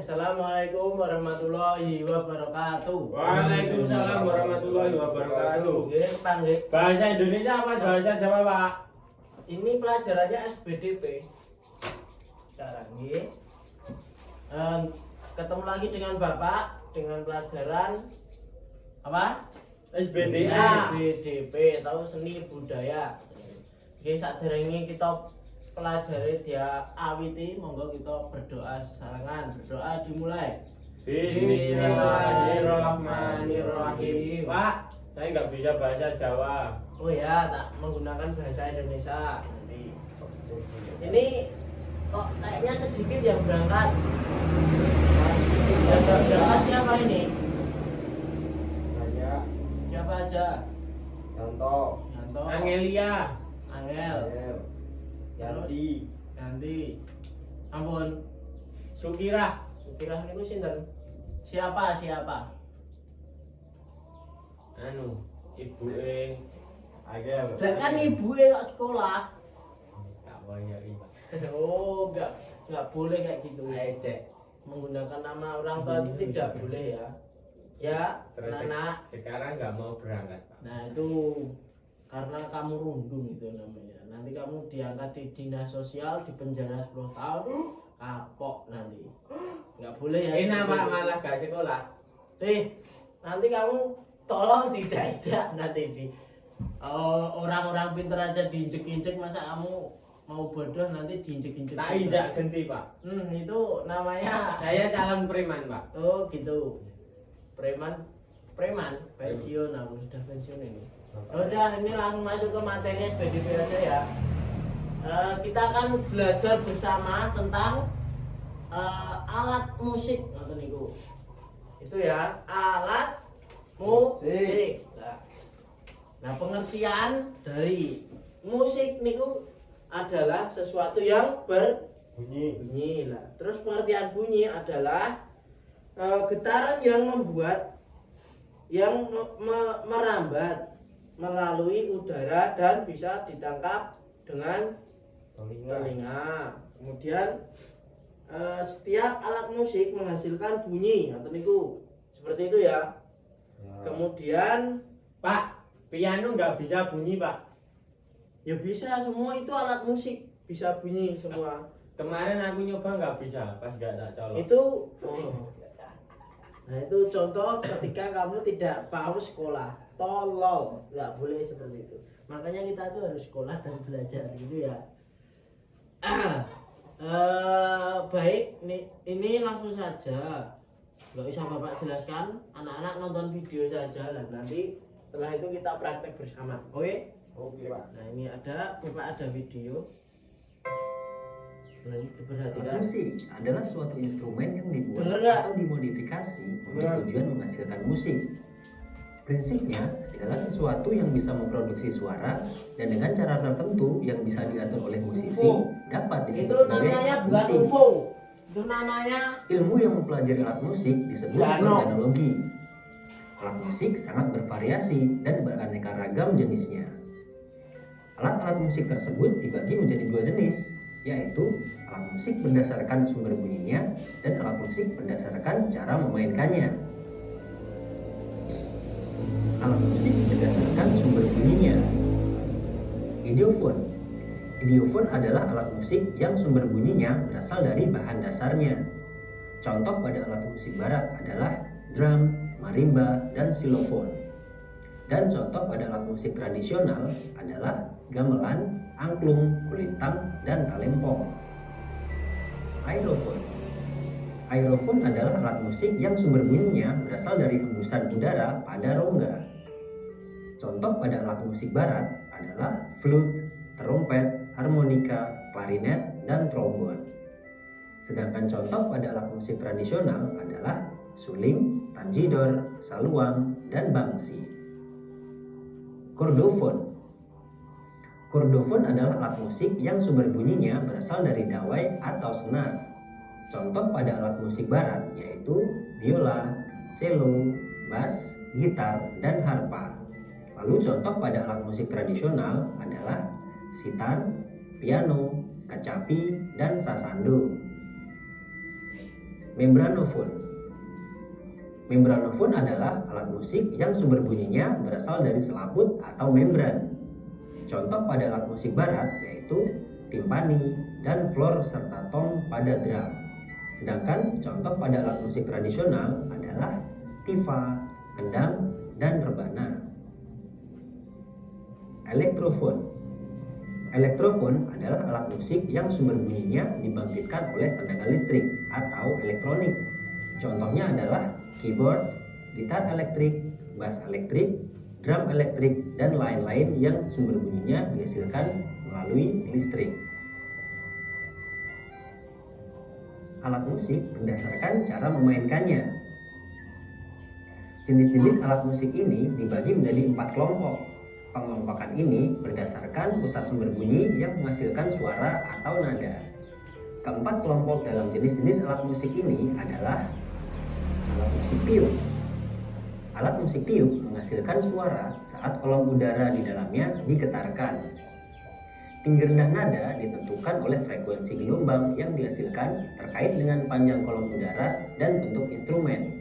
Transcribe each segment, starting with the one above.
Assalamualaikum warahmatullahi wabarakatuh. Waalaikumsalam warahmatullahi wabarakatuh. Panggil. Bahasa Indonesia apa bahasa Jawa, Pak? Ini pelajarannya SBDP. Sekarang ini ketemu lagi dengan Bapak dengan pelajaran apa? SBDA. SBDP atau seni budaya. Oke, saderenge kita pelajari dia awiti, monggo kita berdoa sesarengan. Berdoa dimulai. Bismillahirrahmanirrahim. Pak, saya nggak bisa bahasa Jawa. Oh ya, tak menggunakan bahasa Indonesia nanti. Ini kok kayaknya sedikit yang berangkat. Yang berangkat siapa ini? Banyak. Siapa aja? Yanto. Yanto. Angelia. Angel. Yanti. Yanti. Ampun. Sukirah. Sukirah niku sinten? Siapa? Anu, ibu Agel. Kan ibuke kok sekolah. tak banyak ini. Oh, enggak boleh kayak gitu. Ecek. Menggunakan nama orang tua itu tidak boleh ya. Ya, Terus anak. sekarang nggak mau berangkat, Pak. Nah, itu karena kamu rundung itu namanya. Nanti kamu diangkat di dinas sosial, di penjara 10 tahun, kapok nanti. Enggak boleh ya. Enak, seperti Pak, itu. malah gak sekolah. Nanti kamu tolong tidak nanti di orang-orang pintar aja diinjek-injek, masa kamu mau bodoh nanti diinjek-injek. Tak injak genti, Pak. Itu namanya. Saya calon preman, Pak. Oh gitu. Preman pensiun, aku sudah pensiun ini. Udah, ini langsung masuk ke materi SBDP aja ya. Kita akan belajar bersama tentang alat musik ngoten niku. Itu ya, alat musik. Nah, pengertian dari musik niku adalah sesuatu yang berbunyi lah. Terus pengertian bunyi adalah getaran yang membuat merambat melalui udara dan bisa ditangkap dengan telinga. Kemudian setiap alat musik menghasilkan bunyi atau niku seperti itu ya. Kemudian Pak, piano nggak bisa bunyi, Pak. ya bisa, semua itu alat musik bisa bunyi semua. Kemarin aku nyoba nggak bisa, pas nggak tak colok. Itu nah itu contoh ketika kamu tidak mau sekolah, tolol, nggak boleh seperti itu. Makanya kita tuh harus sekolah dan belajar gitu ya. Baik, ini langsung saja, nggak usah Bapak jelaskan, anak-anak nonton video saja lah, nanti setelah itu kita praktek bersama. Oke? Oke, Pak. Nah ini Bapak ada video. Nah, diperhatikan. Alat musik adalah suatu instrumen yang dibuat Bener nggak? atau dimodifikasi untuk Bener. tujuan menghasilkan musik. Prinsipnya, segala sesuatu yang bisa memproduksi suara dan dengan cara tertentu yang bisa diatur oleh musisi UFO. dapat disebut Itu sebagai namanya bukan musik. UFO. Itu namanya Ilmu yang mempelajari alat musik disebut Piano. organologi. Alat musik sangat bervariasi dan beraneka ragam jenisnya. Alat-alat musik tersebut dibagi menjadi dua jenis, yaitu alat musik berdasarkan sumber bunyinya dan alat musik berdasarkan cara memainkannya. Alat musik berdasarkan sumber bunyinya. Ideofon. Ideofon adalah alat musik yang sumber bunyinya berasal dari bahan dasarnya. Contoh pada alat musik barat adalah drum, marimba, dan xylophone. Dan contoh pada alat musik tradisional adalah gamelan, angklung, kulintang, dan talempong. Aerofon. Aerofon adalah alat musik yang sumber bunyinya berasal dari hembusan udara pada rongga. Contoh pada alat musik barat adalah flute, trompet, harmonika, klarinet, dan trombon. Sedangkan contoh pada alat musik tradisional adalah suling, tanjidor, saluang, dan bangsi. Kordofon. Kordofon adalah alat musik yang sumber bunyinya berasal dari dawai atau senar. Contoh pada alat musik barat yaitu biola, cello, bass, gitar, dan harpa. Lalu contoh pada alat musik tradisional adalah sitar, piano, kecapi, dan sasando. Membranofon. Membranofon adalah alat musik yang sumber bunyinya berasal dari selaput atau membran. Contoh pada alat musik barat yaitu timpani dan floor serta tom pada drum. Sedangkan contoh pada alat musik tradisional adalah tifa, kendang, dan rebana. Elektrofon. Elektrofon adalah alat musik yang sumber bunyinya dibangkitkan oleh tenaga listrik atau elektronik. Contohnya adalah keyboard, gitar elektrik, bass elektrik, drum elektrik, dan lain-lain yang sumber bunyinya dihasilkan melalui listrik. Alat musik berdasarkan cara memainkannya. Jenis-jenis alat musik ini dibagi menjadi 4 kelompok. Pengelompokan ini berdasarkan pusat sumber bunyi yang menghasilkan suara atau nada. Keempat kelompok dalam jenis-jenis alat musik ini adalah alat musik tiup. Alat musik tiup menghasilkan suara saat kolom udara di dalamnya digetarkan. Tinggi rendah nada ditentukan oleh frekuensi gelombang yang dihasilkan terkait dengan panjang kolom udara dan bentuk instrumen.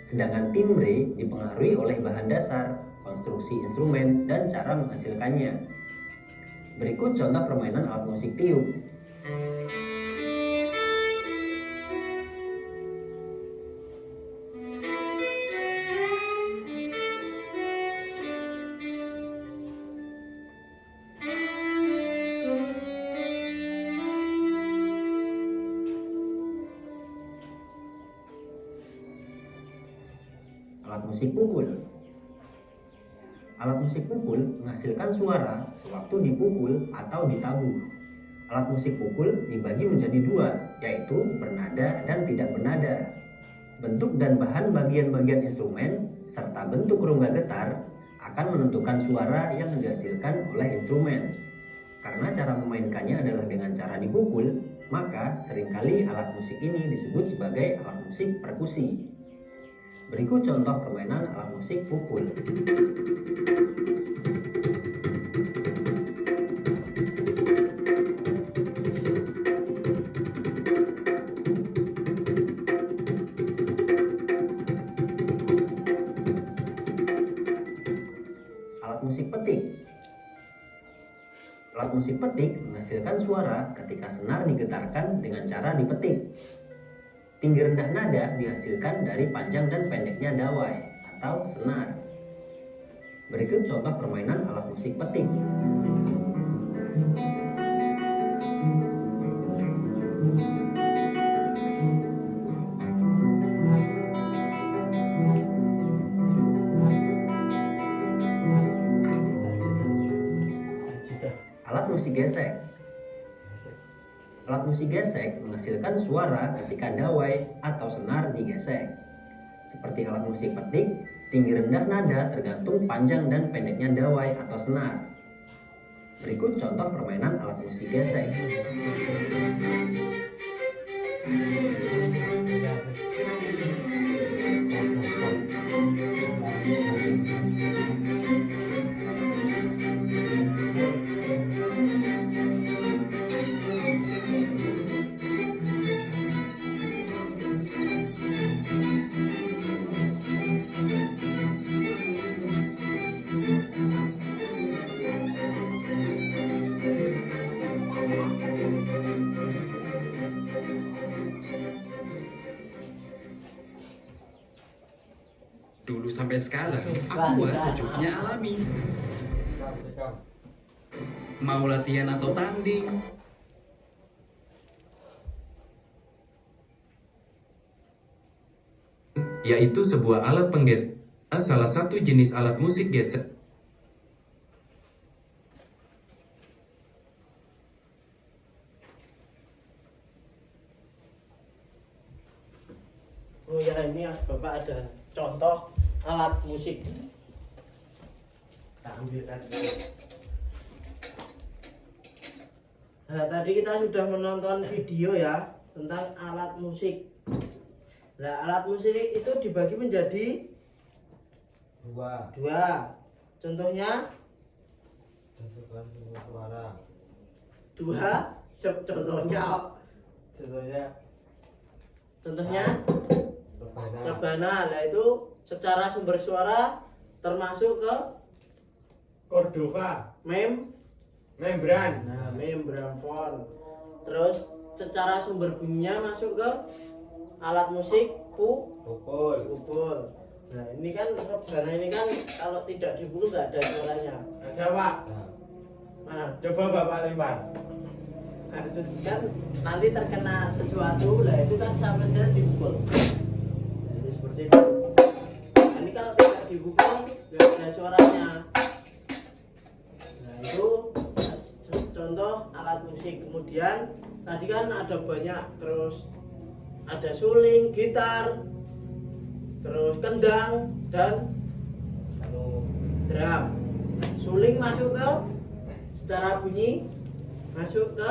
Sedangkan timbre dipengaruhi oleh bahan dasar, konstruksi instrumen, dan cara menghasilkannya. Berikut contoh permainan alat musik tiup. Alat musik pukul. Alat musik pukul menghasilkan suara sewaktu dipukul atau ditabuh. Alat musik pukul dibagi menjadi 2, yaitu bernada dan tidak bernada. Bentuk dan bahan bagian-bagian instrumen serta bentuk rongga getar akan menentukan suara yang dihasilkan oleh instrumen. Karena cara memainkannya adalah dengan cara dipukul, maka seringkali alat musik ini disebut sebagai alat musik perkusi. Berikut contoh permainan alat musik pukul. Alat musik petik. Alat musik petik menghasilkan suara ketika senar digetarkan dengan cara dipetik. Tinggi rendah nada dihasilkan dari panjang dan pendeknya dawai atau senar. Berikut contoh permainan alat musik petik. Alat musik gesek. Alat musik gesek menghasilkan suara ketika dawai atau senar digesek. Seperti alat musik petik, tinggi rendah nada tergantung panjang dan pendeknya dawai atau senar. Berikut contoh permainan alat musik gesek. Dulu sampai sekarang, aku sejuknya alami. Mau latihan atau tanding, yaitu sebuah alat penggesek, salah satu jenis alat musik gesek. Oh ya, ini Bapak ada contoh alat musik. Kita ambil tadi. Nah, tadi kita sudah menonton video ya tentang alat musik. Nah, alat musik itu dibagi menjadi 2. dua. Contohnya Masukkan sumber suara. 2. Contohnya Rebana. rebana. Nah itu secara sumber suara termasuk ke Cordova, membran, nah membrafon. Terus secara sumber bunyinya masuk ke alat musik pukul. Nah ini kan rebana ini kan kalau tidak dipukul nggak ada suaranya. ada Pak. Nah, Mana? Coba Bapak lempar. Maksud kan nanti terkena sesuatu, lah itu kan sama saja dipukul. Jadi seperti itu. Nah, ini kalau tidak dipukul nggak ada suaranya. Nah itu contoh alat musik. Kemudian tadi kan ada banyak, terus ada suling, gitar, terus kendang dan drum. Suling masuk ke secara bunyi masuk ke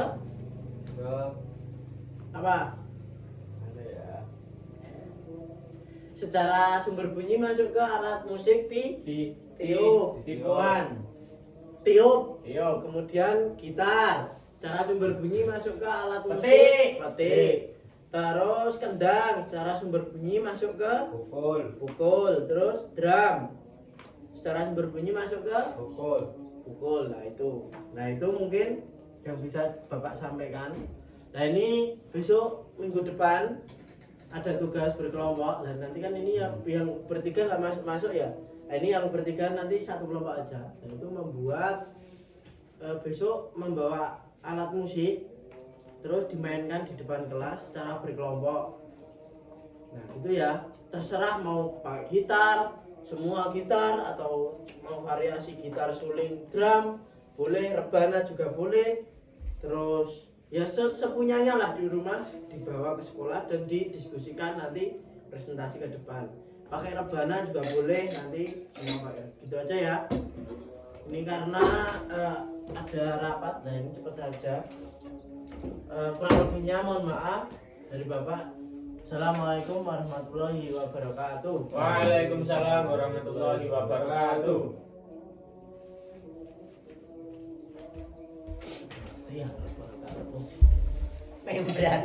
apa? ada ya. Secara sumber bunyi masuk ke alat musik tiup. Tipuan. Tiup. Tiup. Kemudian gitar. Secara sumber bunyi masuk ke alat musik Petik. Terus kendang. Secara sumber bunyi masuk ke Pukul. Terus drum. Secara sumber bunyi masuk ke Pukul. Nah itu mungkin yang bisa Bapak sampaikan. Nah ini besok minggu depan ada tugas berkelompok. Dan nanti kan ini yang bertiga nggak masuk ya. Nah, ini yang bertiga nanti satu kelompok aja. Dan itu membuat besok membawa alat musik terus dimainkan di depan kelas secara berkelompok. Nah itu ya terserah mau pakai gitar, semua gitar, atau mau variasi gitar, suling, drum boleh, rebana juga boleh. Terus ya sepunyanya lah di rumah, dibawa ke sekolah dan didiskusikan nanti presentasi ke depan. Pakai rebana juga boleh nanti semua pakai. Gitu aja ya. Ini karena ada rapat, nah ini cepat saja. Kurang lebihnya mohon maaf dari Bapak. Assalamualaikum warahmatullahi wabarakatuh. Waalaikumsalam warahmatullahi wabarakatuh. Siap, Bapak. Membran